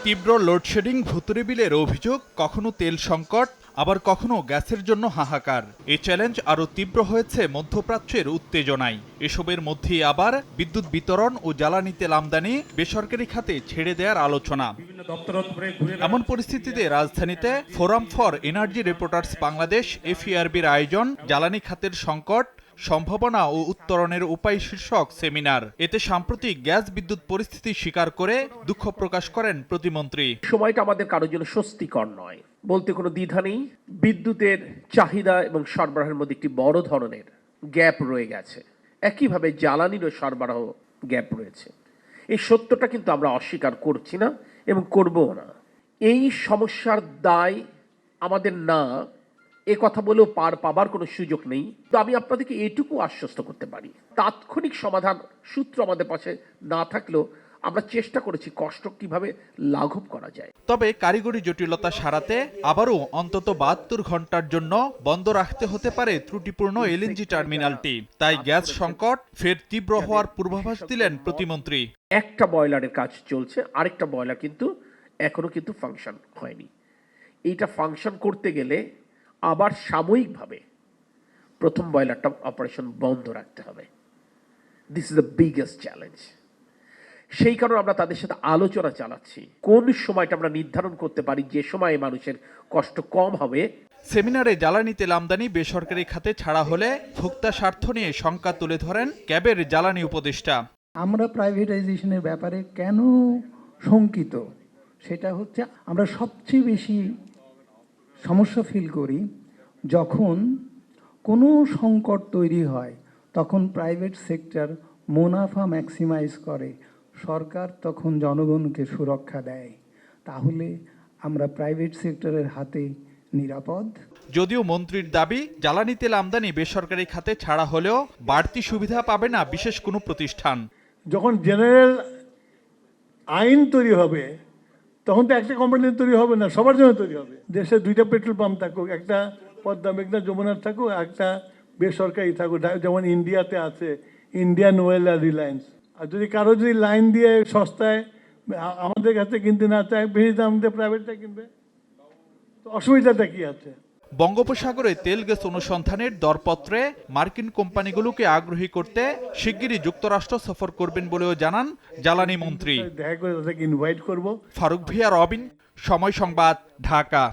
তীব্র লোডশেডিং, ভুতুড়ে বিলের অভিযোগ, কখনো তেল সংকট, আবার কখনো গ্যাসের জন্য হাহাকার। এই চ্যালেঞ্জ আরও তীব্র হয়েছে মধ্যপ্রাচ্যের উত্তেজনায়। এসবের মধ্যেই আবার বিদ্যুৎ বিতরণ ও জ্বালানি তেল আমদানি বেসরকারি খাতে ছেড়ে দেওয়ার আলোচনা। এমন পরিস্থিতিতে রাজধানীতে forum for energy reporters Bangladesh এফইআরবির আয়োজন জ্বালানি খাতের সংকট, সম্ভাবনা ও উত্তরণের উপায় শীর্ষক সেমিনার। এতে সাম্প্রতিক গ্যাস বিদ্যুৎ পরিস্থিতি স্বীকার করে দুঃখ প্রকাশ করেন প্রতিমন্ত্রী। সময়টা আমাদের কারোর জন্য স্বস্তিকর নয়, বলতে কোনো দ্বিধা নেই। বিদ্যুতের চাহিদা এবং সরবরাহের মধ্যে একটি বড় ধরনের গ্যাপ রয়ে গেছে। একইভাবে জ্বালানিরও সরবরাহ গ্যাপ রয়েছে। এই সত্যটা কিন্তু আমরা অস্বীকার করছি না এবং করবও না। এই সমস্যার দায় আমাদের না, এ কথা বলেও পার পাবার কোনো সুযোগ নেই। তো আমি আপনাদেরকে এইটুকু আশ্বস্ত করতে পারি, তাৎক্ষণিক সমাধান সূত্র আমাদের পাশে না থাকলেও আমরা চেষ্টা করেছি কষ্ট কিভাবে লাঘব করা যায়। তবে কারিগরি জটিলতা সারাতে আবারও অন্তত ৭২ ঘন্টার জন্য বন্ধ রাখতে হতে পারে ত্রুটিপূর্ণ এলএনজি টার্মিনালটি। তাই গ্যাস সংকট ফের তীব্র হওয়ার পূর্বাভাস দিলেন প্রতিমন্ত্রী। একটা বয়লারের কাজ চলছে, আরেকটা বয়লার কিন্তু এখনো কিন্তু ফাংশন হয়নি। এইটা ফাংশন করতে গেলে আবার সাময়িকভাবে প্রথম বয়লারটা অপারেশন বন্ধ রাখতে হবে। This is the biggest challenge. সেই কারণে আমরা তাদের সাথে আলোচনা চালাচ্ছি কোন সময়টা আমরা নির্ধারণ করতে পারি যে সময়ে মানুষের কষ্ট কম হবে। সেমিনারে জ্বালানি তেল আমদানি বেসরকারি খাতে ছাড়া হলে ভোক্তা স্বার্থ নিয়ে শঙ্কা তুলে ধরেন ক্যাবের জ্বালানি উপদেষ্টা। আমরা প্রাইভেটাইজেশনের ব্যাপারে কেন শঙ্কিত, সেটা হচ্ছে আমরা সবচেয়ে বেশি সমস্যা ফিল করি যখন কোনো সংকট তৈরি হয়, তখন প্রাইভেট সেক্টর মুনাফা ম্যাক্সিমাইজ করে, সরকার তখন জনগণকে সুরক্ষা দেয়। তাহলে আমরা প্রাইভেট সেক্টরের হাতে নিরাপদ। যদিও মন্ত্রীর দাবি, জ্বালানি তেল আমদানি বেসরকারি খাতে ছাড়া হলেও বাড়তি সুবিধা পাবে না বিশেষ কোনো প্রতিষ্ঠান। যখন জেনারেল আইন তৈরি হবে তখন তো একটা কোম্পানি তৈরি হবে না, সবার জন্য তৈরি হবে। দেশে 2টা পেট্রোল পাম্প থাকুক, একটা পদ্মা মেঘনা যমুনার থাকুক, একটা বেসরকারি থাকুক, যেমন ইন্ডিয়াতে আছে ইন্ডিয়ান ওয়েল আর রিলায়েন্স। আর যদি কারো যদি লাইন দিয়ে সস্তায় আমাদের কাছে কিনতে না চায়, বেশি দাম দিয়ে প্রাইভেটটা কিনবে, তো অসুবিধাটা কি আছে? বঙ্গোপসাগরে তেল গ্যাস অনুসন্ধানের দরপত্রে মার্কিন কোম্পানিগুলোকে আগ্রহী করতে শিগগিরই যুক্তরাষ্ট্র সফর করবেন বলেও জানান জ্বালানি মন্ত্রী। দেখা করে তাদেরকে ইনভাইট করবো। ফারুক ভিয়া, রবিন, সময় সংবাদ, ঢাকা।